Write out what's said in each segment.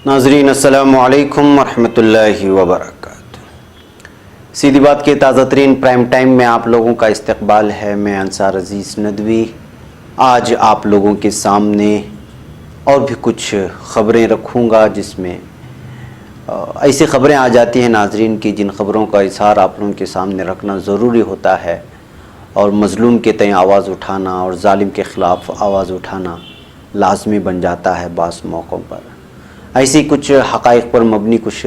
नाजरीन अस्सलामु अलैकुम वरहमतुल्लाहि वबरकातुहू। सीधी बात के ताज़ा तरीन प्राइम टाइम में आप लोगों का इस्तकबाल है। मैं अंसार अजीज़ नदवी आज आप लोगों के सामने और भी कुछ ख़बरें रखूँगा, जिसमें ऐसी ख़बरें आ जाती हैं नाजरीन की जिन ख़बरों का इज़हार आप लोगों के सामने रखना ज़रूरी होता है, और मज़लूम के तय आवाज़ उठाना और ज़ालिम के ख़िलाफ़ आवाज़ उठाना लाजमी बन जाता है बास मौक़ों पर। ऐसी कुछ हक़ाइक़ पर मबनी कुछ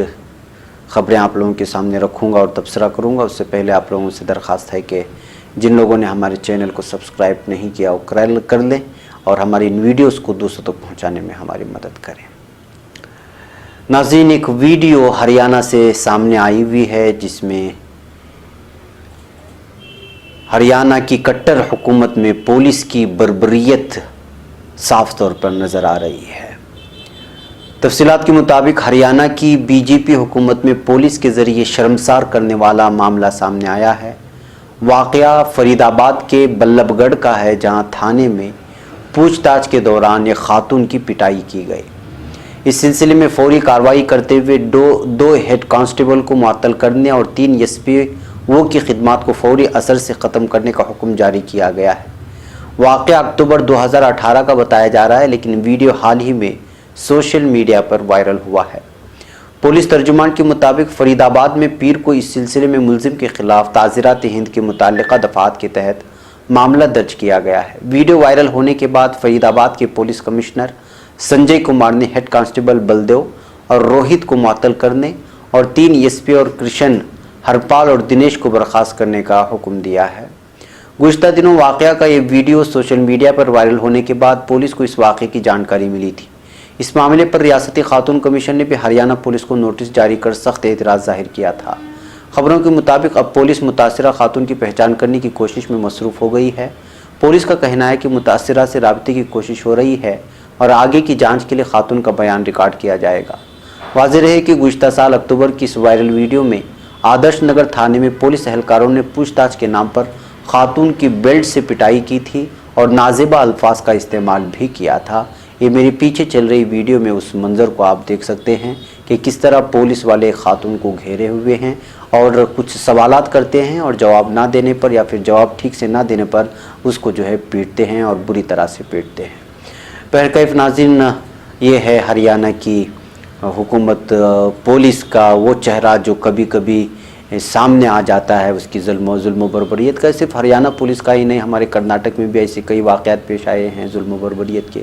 ख़बरें आप लोगों के सामने रखूँगा और तबसरा करूँगा। उससे पहले आप लोगों से दरख्वास्त है कि जिन लोगों ने हमारे चैनल को सब्सक्राइब नहीं किया वो कर लें और हमारी इन वीडियोज़ को दूसरों तक पहुँचाने में हमारी मदद करें। नाज़रीन, एक वीडियो हरियाणा से सामने आई हुई है जिसमें हरियाणा की कट्टर हुकूमत में पुलिस की बर्बरियत साफ तौर पर नज़र आ रही है। तफसीलात के मुताबिक हरियाणा की बीजेपी हुकूमत में पुलिस के ज़रिए शर्मसार करने वाला मामला सामने आया है। वाक़या फरीदाबाद के बल्लभगढ़ का है, जहां थाने में पूछताछ के दौरान एक खातून की पिटाई की गई। इस सिलसिले में फौरी कार्रवाई करते हुए दो हेड कांस्टेबल को मुअत्तल करने और 3 एसपीओ की खिदमत को फौरी असर से ख़त्म करने का हुक्म जारी किया गया है। वाक़या अक्टूबर 2018 का बताया जा रहा है, लेकिन वीडियो हाल ही में सोशल मीडिया पर वायरल हुआ है। पुलिस तर्जुमान के मुताबिक फरीदाबाद में पीर को इस सिलसिले में मुलजिम के खिलाफ ताज़ीरात हिंद के मुताल्लिक़ा दफ़ात के तहत मामला दर्ज किया गया है। वीडियो वायरल होने के बाद फरीदाबाद के पुलिस कमिश्नर संजय कुमार ने हेड कांस्टेबल बलदेव और रोहित को मुअत्तल करने और 3 एसपी और कृष्ण, हरपाल और दिनेश को बर्खास्त करने का हुक्म दिया है। गुज़िश्ता दिनों वाक़या का ये वीडियो सोशल मीडिया पर वायरल होने के बाद पुलिस को इस वाक़े की जानकारी मिली थी। इस मामले पर रियासती खातून कमीशन ने भी हरियाणा पुलिस को नोटिस जारी कर सख्त एतराज़ जाहिर किया था। खबरों के मुताबिक अब पुलिस मुतासिरा खातून की पहचान करने की कोशिश में मसरूफ़ हो गई है। पुलिस का कहना है कि मुतासिरा से राब्ते की कोशिश हो रही है और आगे की जांच के लिए खातून का बयान रिकॉर्ड किया जाएगा। वाज़ेह रहे कि गुज़िश्ता साल अक्टूबर की इस वायरल वीडियो में आदर्श नगर थाने में पुलिस एहलकारों ने पूछताछ के नाम पर खातून की बेल्ट से पिटाई की थी और नाज़ेबा अल्फाज का इस्तेमाल भी किया था। ये मेरे पीछे चल रही वीडियो में उस मंज़र को आप देख सकते हैं कि किस तरह पुलिस वाले खातून को घेरे हुए हैं और कुछ सवालात करते हैं और जवाब ना देने पर या फिर जवाब ठीक से ना देने पर उसको जो है पीटते हैं और बुरी तरह से पीटते हैं। बहरकैफ नाज़रीन, ये है हरियाणा की हुकूमत, पुलिस का वो चेहरा जो कभी कभी सामने आ जाता है, उसकी जुल्म बर्बरियत का। सिर्फ हरियाणा पुलिस का ही नहीं, हमारे कर्नाटक में भी ऐसे कई वाक़यात पेश आए हैं जुल्म बर्बरियत के,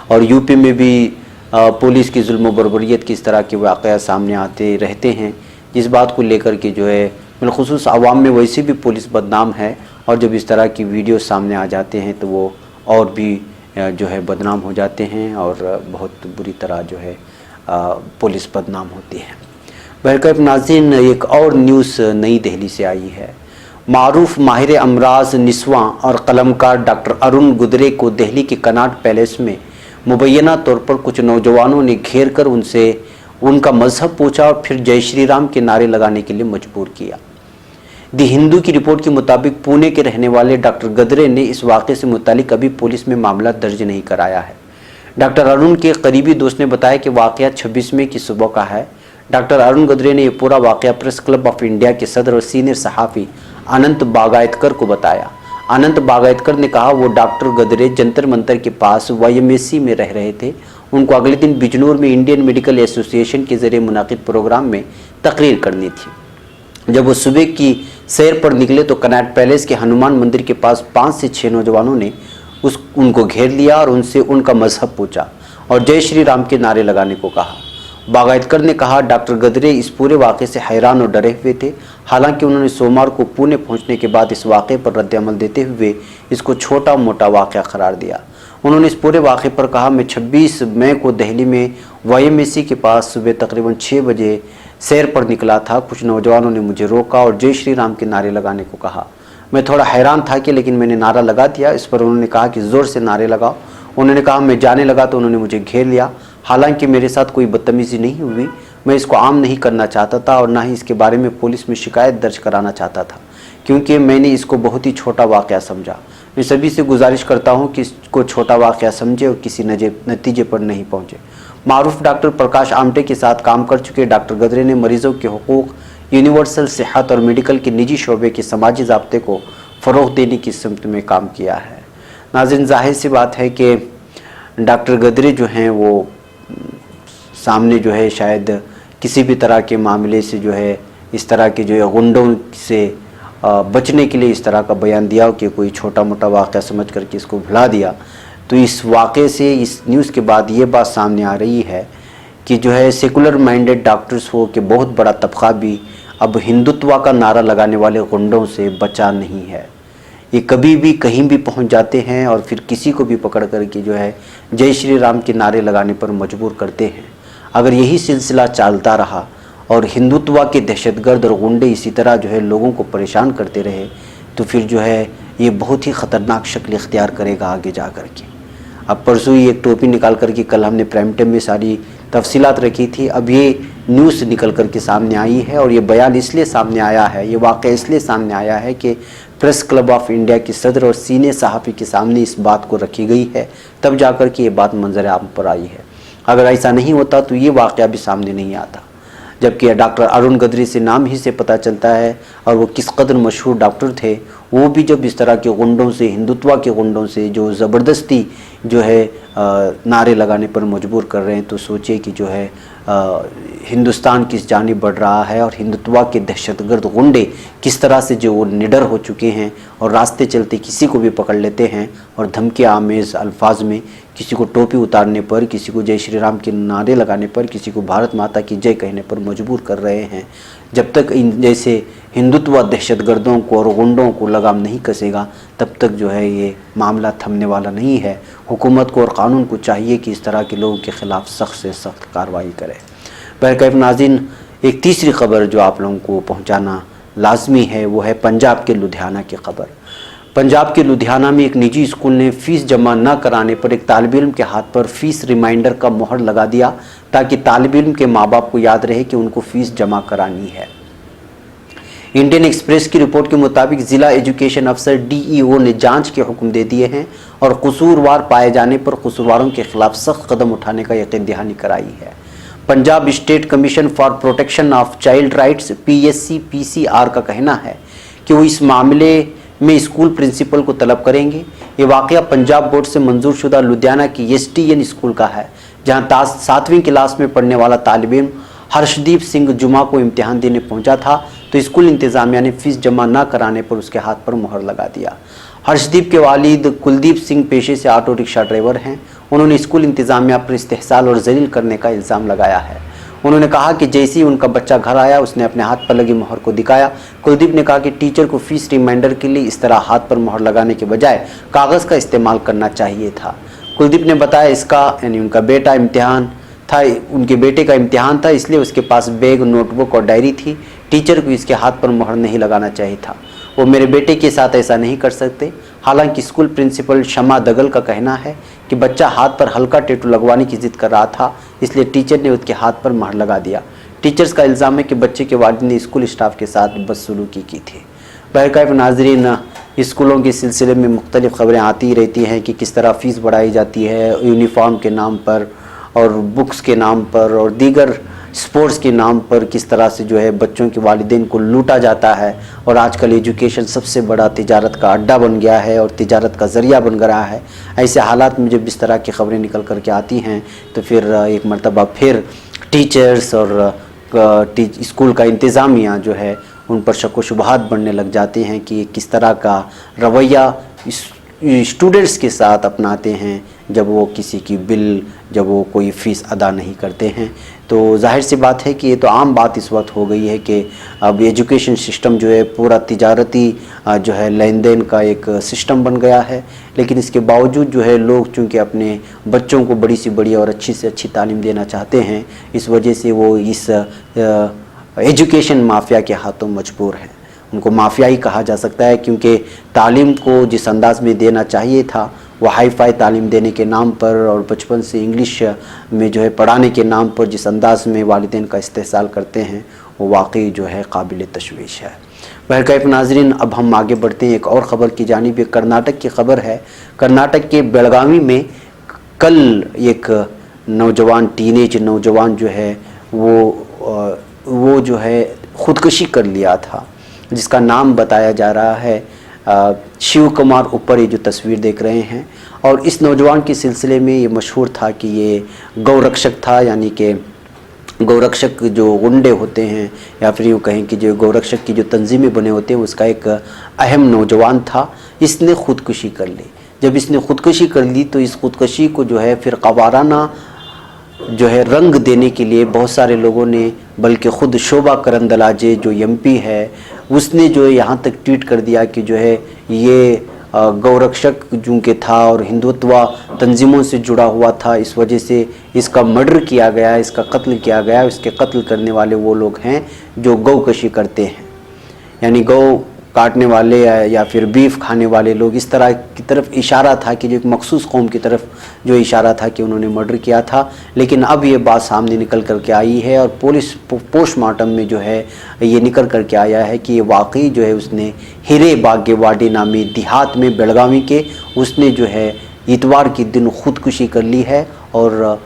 और यूपी में भी पुलिस की जुल्म बर्बरियत की इस तरह के वाक़यात सामने आते रहते हैं, जिस बात को लेकर के जो है बिलखुसूस आवाम में वैसे भी पुलिस बदनाम है, और जब इस तरह की वीडियो सामने आ जाते हैं तो वो और भी जो है बदनाम हो जाते हैं और बहुत बुरी तरह जो है पुलिस बदनाम होती है। बहरकैफ नाज़रीन, एक और न्यूज़ नई दिल्ली से आई है। मारूफ माहिर अमराज निस्वां और कलमकार डॉक्टर अरुण गुदरे को दिल्ली के कनॉट पैलेस में मुबैना तौर पर कुछ नौजवानों ने घेर कर उनसे उनका मजहब पूछा और फिर जय श्री राम के नारे लगाने के लिए मजबूर किया। दी हिंदू की रिपोर्ट के मुताबिक पुणे के रहने वाले डॉक्टर गदरे ने इस वाक़े से मुतालिक अभी पुलिस में मामला दर्ज नहीं कराया है। डॉक्टर अरुण के करीबी दोस्त ने बताया कि वाक़या 26 मई की सुबह का है। डॉक्टर अरुण गदरे ने यह पूरा वाक़या प्रेस क्लब ऑफ इंडिया के सदर और सीनियर सहाफ़ी अनंत बागायतकर को बताया। अनंत बागायतकर ने कहा वो डॉक्टर गदरे जंतर मंतर के पास YMCA में रह रहे थे। उनको अगले दिन बिजनौर में इंडियन मेडिकल एसोसिएशन के ज़रिए मुनाकिद प्रोग्राम में तकरीर करनी थी। जब वो सुबह की सैर पर निकले तो कनॉट पैलेस के हनुमान मंदिर के पास 5 से 6 नौजवानों ने उनको घेर लिया और उनसे उनका मजहब पूछा और जय श्री राम के नारे लगाने को कहा। बागायतकर ने कहा डॉक्टर गदरे इस पूरे वाक़े से हैरान और डरे हुए थे। हालांकि उन्होंने सोमवार को पुणे पहुंचने के बाद इस वाक़े पर रद्द-ए-अमल देते हुए इसको छोटा मोटा वाक़या करार दिया। उन्होंने इस पूरे वाक़े पर कहा मैं 26 मई को दिल्ली में YMCA के पास सुबह तकरीबन 6 बजे सैर पर निकला था। कुछ नौजवानों ने मुझे रोका और जय श्री राम के नारे लगाने को कहा। मैं थोड़ा हैरान था कि लेकिन मैंने नारा लगा दिया। इस पर उन्होंने कहा कि ज़ोर से नारे लगाओ। उन्होंने कहा मैं जाने लगा तो उन्होंने मुझे घेर लिया। हालांकि मेरे साथ कोई बदतमीज़ी नहीं हुई। मैं इसको आम नहीं करना चाहता था और ना ही इसके बारे में पुलिस में शिकायत दर्ज कराना चाहता था, क्योंकि मैंने इसको बहुत ही छोटा वाक़या समझा। मैं सभी से गुजारिश करता हूं कि इसको छोटा वाक़या समझे और किसी नतीजे पर नहीं पहुंचे। मारूफ डॉक्टर प्रकाश आमटे के साथ काम कर चुके डॉक्टर गदरे ने मरीजों के हुकूक, यूनिवर्सल सेहत और मेडिकल के निजी शोबे के समाजी ज़ाब्ते को फ़रोग़ देने की सिमत में काम किया है। नाज़रीन, ज़ाहिर सी बात है कि डॉक्टर गदरे जो हैं वो सामने जो है शायद किसी भी तरह के मामले से जो है इस तरह के जो है गुंडों से बचने के लिए इस तरह का बयान दिया हो कि कोई छोटा मोटा वाक़या समझ करके इसको भुला दिया। तो इस वाक़े से, इस न्यूज़ के बाद ये बात सामने आ रही है कि जो है सेकुलर माइंडेड डॉक्टर्स हो कि बहुत बड़ा तबका भी अब हिंदुत्व का नारा लगाने वाले गुंडों से बचा नहीं है। ये कभी भी कहीं भी पहुंच जाते हैं और फिर किसी को भी पकड़ करके जो है जय श्री राम के नारे लगाने पर मजबूर करते हैं। अगर यही सिलसिला चलता रहा और हिंदुत्व के दहशतगर्द और गुंडे इसी तरह जो है लोगों को परेशान करते रहे तो फिर जो है ये बहुत ही ख़तरनाक शक्ल इख्तियार करेगा आगे जा कर के। अब परसों ही एक टोपी निकाल करके कल हमने प्राइम टाइम में सारी तफसीलात रखी थी, अब ये न्यूज़ निकल कर के सामने आई है और ये बयान इसलिए सामने आया है, ये वाक़या इसलिए सामने आया है कि प्रेस क्लब ऑफ इंडिया के सदर और सीनियर सहाफ़ी के सामने इस बात को रखी गई है, तब जा कर के ये बात मंजर आम पर आई है। अगर ऐसा नहीं होता तो ये वाक़या भी सामने नहीं आता। जबकि डॉक्टर अरुण गदरी से नाम ही से पता चलता है और वो किस कदर मशहूर डॉक्टर थे, वो भी जब इस तरह के गुंडों से, हिंदुत्व के गुंडों से जो ज़बरदस्ती जो है नारे लगाने पर मजबूर कर रहे हैं, तो सोचिए कि जो है हिंदुस्तान किस जानिब बढ़ रहा है और हिंदुत्व के दहशतगर्द गुंडे किस तरह से जो वो निडर हो चुके हैं और रास्ते चलते किसी को भी पकड़ लेते हैं और धमकी आमेज़ अल्फाज में किसी को टोपी उतारने पर, किसी को जय श्री राम के नारे लगाने पर, किसी को भारत माता की जय कहने पर मजबूर कर रहे हैं। जब तक इन जैसे हिंदुत्व दहशतगर्दों को और गुंडों को लगाम नहीं कसेगा तब तक जो है ये मामला थमने वाला नहीं है। हुकूमत को और क़ानून को चाहिए कि इस तरह के लोगों के ख़िलाफ़ सख्त से सख्त कार्रवाई करे। बहरकैफ नाज़रीन, एक तीसरी ख़बर जो आप लोगों को पहुँचाना लाजमी है वो है पंजाब के लुधियाना की ख़बर। पंजाब के लुधियाना में एक निजी स्कूल ने फ़ीस जमा न कराने पर एक तालिब इल्म के हाथ पर फ़ीस रिमाइंडर का मोहर लगा दिया ताकि तालिब इल्म के माँ बाप को याद रहे कि उनको फ़ीस जमा करानी है। इंडियन एक्सप्रेस की रिपोर्ट के मुताबिक ज़िला एजुकेशन अफसर DEO ने जांच के हुक्म दे दिए हैं और कसूरवार पाए जाने पर कसूरवारों के खिलाफ सख्त कदम उठाने का यकीन दहानी कराई है। Punjab state commission for protection of child rights PSC-PCR का कहना है कि वो इस मामले में स्कूल प्रिंसिपल को तलब करेंगे। ये वाक़या पंजाब बोर्ड से मंजूर शुदा लुधियाना की STN स्कूल का है, जहाँ 7वीं क्लास में पढ़ने वाला तालिब इल्म हर्षदीप सिंह जुमा को इम्तिहान देने पहुंचा था तो स्कूल इंतज़ामिया ने फ़ीस जमा न कराने पर उसके हाथ पर मुहर लगा दिया। हर्षदीप के वालिद कुलदीप सिंह पेशे से ऑटो रिक्शा ड्राइवर हैं। उन्होंने स्कूल इंतज़ामिया पर इस्तेहसाल और जलील करने का इल्ज़ाम लगाया है। उन्होंने कहा कि जैसे ही उनका बच्चा घर आया उसने अपने हाथ पर लगी मुहर को दिखाया। कुलदीप ने कहा कि टीचर को फ़ीस रिमाइंडर के लिए इस तरह हाथ पर मुहर लगाने के बजाय कागज़ का इस्तेमाल करना चाहिए था। कुलदीप ने बताया इसका यानी उनके बेटे का इम्तिहान था, इसलिए उसके पास बैग, नोटबुक और डायरी थी। टीचर को इसके हाथ पर मुहर नहीं लगाना चाहिए था। वो मेरे बेटे के साथ ऐसा नहीं कर सकते। हालांकि स्कूल प्रिंसिपल शमा दगल का कहना है कि बच्चा हाथ पर हल्का टैटू लगवाने की जिद कर रहा था, इसलिए टीचर ने उसके हाथ पर मुहर लगा दिया। टीचर्स का इल्ज़ाम है कि बच्चे के वालिद ने स्कूल स्टाफ के साथ बदसलूकी की थी। बहरकैफ नाज़रीन, स्कूलों के सिलसिले में मुख्तलिफ़ खबरें आती रहती हैं कि किस तरह फ़ीस बढ़ाई जाती है यूनिफॉर्म के नाम पर और बुक्स के नाम पर और दीगर स्पोर्ट्स के नाम पर, किस तरह से जो है बच्चों के वालिदैन को लूटा जाता है। और आजकल एजुकेशन सबसे बड़ा तिजारत का अड्डा बन गया है और तिजारत का ज़रिया बन गया है। ऐसे हालात में जब इस तरह की खबरें निकल कर के आती हैं तो फिर एक मरतबा फिर टीचर्स और स्कूल का इंतज़ामिया जो है उन पर शक व शुबहात बढ़ने लग जाते हैं कि किस तरह का रवैया स्टूडेंट्स के साथ अपनाते हैं जब वो किसी की बिल, जब वो कोई फ़ीस अदा नहीं करते हैं। तो जाहिर सी बात है कि ये तो आम बात इस वक्त हो गई है कि अब एजुकेशन सिस्टम जो है पूरा तिजारती जो है लेन देन का एक सिस्टम बन गया है। लेकिन इसके बावजूद जो है लोग चूँकि अपने बच्चों को बड़ी से बड़ी और अच्छी से अच्छी तालीम देना चाहते हैं, इस वजह से वो इस एजुकेशन माफिया के हाथों मजबूर हैं। उनको माफिया ही कहा जा सकता है क्योंकि तालीम को जिस अंदाज में देना चाहिए था वो हाई फाई तालीम देने के नाम पर और बचपन से इंग्लिश में जो है पढ़ाने के नाम पर जिस अंदाज में वालिदैन का इस्तेहसाल करते हैं वो वाकई जो है काबिल तशवीश है। बहरकैफ नाजरीन, अब हम आगे बढ़ते हैं एक और ख़बर की जानिब। कर्नाटक की ख़बर है। कर्नाटक के बेलगावी में कल एक नौजवान, टीनेज नौजवान जो है वो जो है ख़ुदकुशी कर लिया था, जिसका नाम बताया जा रहा है शिव कुमार। ऊपर ये जो तस्वीर देख रहे हैं, और इस नौजवान के सिलसिले में ये मशहूर था कि ये गौरक्षक था, यानी कि गौरक्षक जो गुंडे होते हैं या फिर यूँ कहें कि जो गौरक्षक की जो तंजीमें बने होते हैं उसका एक अहम नौजवान था। इसने ख़ुदकुशी कर ली। जब इसने ख़ुदकुशी कर ली तो इस ख़ुदकुशी को जो है फिर क़वाराना जो है रंग देने के लिए बहुत सारे लोगों ने, बल्कि ख़ुद शोभा करंदलाजे जो एमपी है उसने जो है यहाँ तक ट्वीट कर दिया कि जो है ये गौरक्षक चूँकि था और हिंदुत्व तंजीमों से जुड़ा हुआ था, इस वजह से इसका मर्डर किया गया, इसका कत्ल किया गया। इसके कत्ल करने वाले वो लोग हैं जो गौकशी करते हैं, यानी गौ काटने वाले या फिर बीफ खाने वाले लोग। इस तरह की तरफ इशारा था कि जो एक मखसूस कौम की तरफ जो इशारा था कि उन्होंने मर्डर किया था। लेकिन अब ये बात सामने निकल कर के आई है और पुलिस पोस्टमार्टम में जो है ये निकल कर के आया है कि ये वाकई जो है उसने हिरे बागेवाडी नामी देहात में बेलगावी के उसने जो है इतवार के दिन ख़ुदकुशी कर ली है। और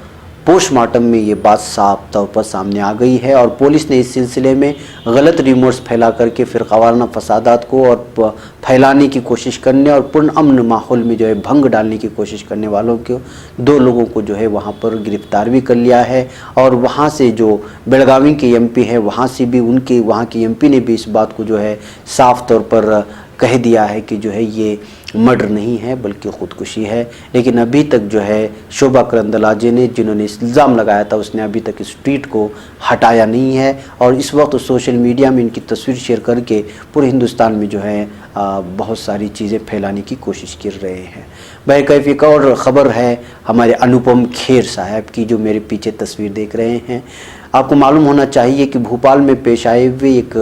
पोस्टमार्टम में ये बात साफ तौर पर सामने आ गई है और पुलिस ने इस सिलसिले में गलत रिमोर्स फैला करके फिर क़वाराना फसादात को और फैलाने की कोशिश करने और पूर्ण अमन माहौल में जो है भंग डालने की कोशिश करने वालों को, 2 लोगों को जो है वहाँ पर गिरफ़्तार भी कर लिया है। और वहाँ से जो बेलगावी के एमपी है वहाँ से भी उनके वहाँ के एमपी ने भी इस बात को जो है साफ तौर पर कह दिया है कि जो है ये मर्डर नहीं है बल्कि ख़ुदकुशी है। लेकिन अभी तक जो है शोभा करंदलाजे ने, जिन्होंने इल्ज़ाम लगाया था, उसने अभी तक इस ट्वीट को हटाया नहीं है और इस वक्त सोशल मीडिया में इनकी तस्वीर शेयर करके पूरे हिंदुस्तान में जो है बहुत सारी चीज़ें फैलाने की कोशिश कर रहे हैं। बहरकैफ एक और ख़बर है हमारे अनुपम खेर साहब की, जो मेरे पीछे तस्वीर देख रहे हैं। आपको मालूम होना चाहिए कि भोपाल में पेश आए हुए एक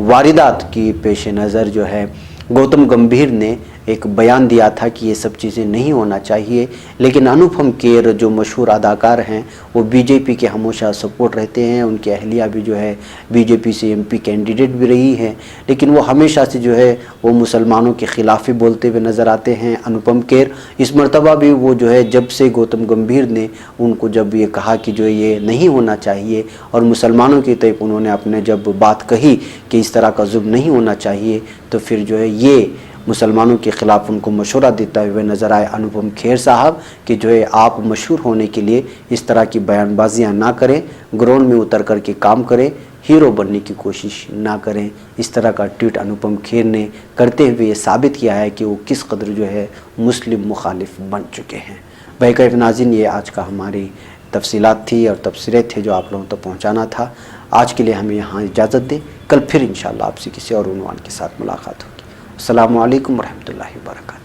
वारदात की पेश नज़र जो है गौतम गंभीर ने एक बयान दिया था कि ये सब चीज़ें नहीं होना चाहिए। लेकिन अनुपम खेर जो मशहूर अदाकार हैं वो बीजेपी के हमेशा सपोर्ट रहते हैं। उनकी अहलिया भी जो है बीजेपी से एमपी कैंडिडेट भी रही हैं, लेकिन वो हमेशा से जो है वो मुसलमानों के ख़िलाफ़ ही बोलते हुए नज़र आते हैं अनुपम खेर। इस मरतबा भी वो जो है जब से गौतम गंभीर ने उनको जब ये कहा कि जो ये नहीं होना चाहिए और मुसलमानों की तरफ उन्होंने अपने जब बात कही कि इस तरह का जुल्म नहीं होना चाहिए, तो फिर जो है ये मुसलमानों के ख़िलाफ़ उनको मशवरा देते हुए नज़र आए अनुपम खेर साहब कि जो है आप मशहूर होने के लिए इस तरह की बयानबाजियाँ ना करें, ग्राउंड में उतर कर के काम करें, हीरो बनने की कोशिश ना करें। इस तरह का ट्वीट अनुपम खेर ने करते हुए ये साबित किया है कि वो किस कदर जो है मुस्लिम मुखालिफ बन चुके हैं। बहरकैफ नाज़रीन, ये आज का हमारी तफसीलात थी और तबसरे थे जो आप लोगों तक पहुँचाना था। आज के लिए हमें यहाँ इजाज़त दें, कल फिर इंशाअल्लाह आपसे किसी और उन्वान के साथ मुलाकात होगी। अस्सलामु अलैकुम रहमतुल्लाहि व बरकातहू।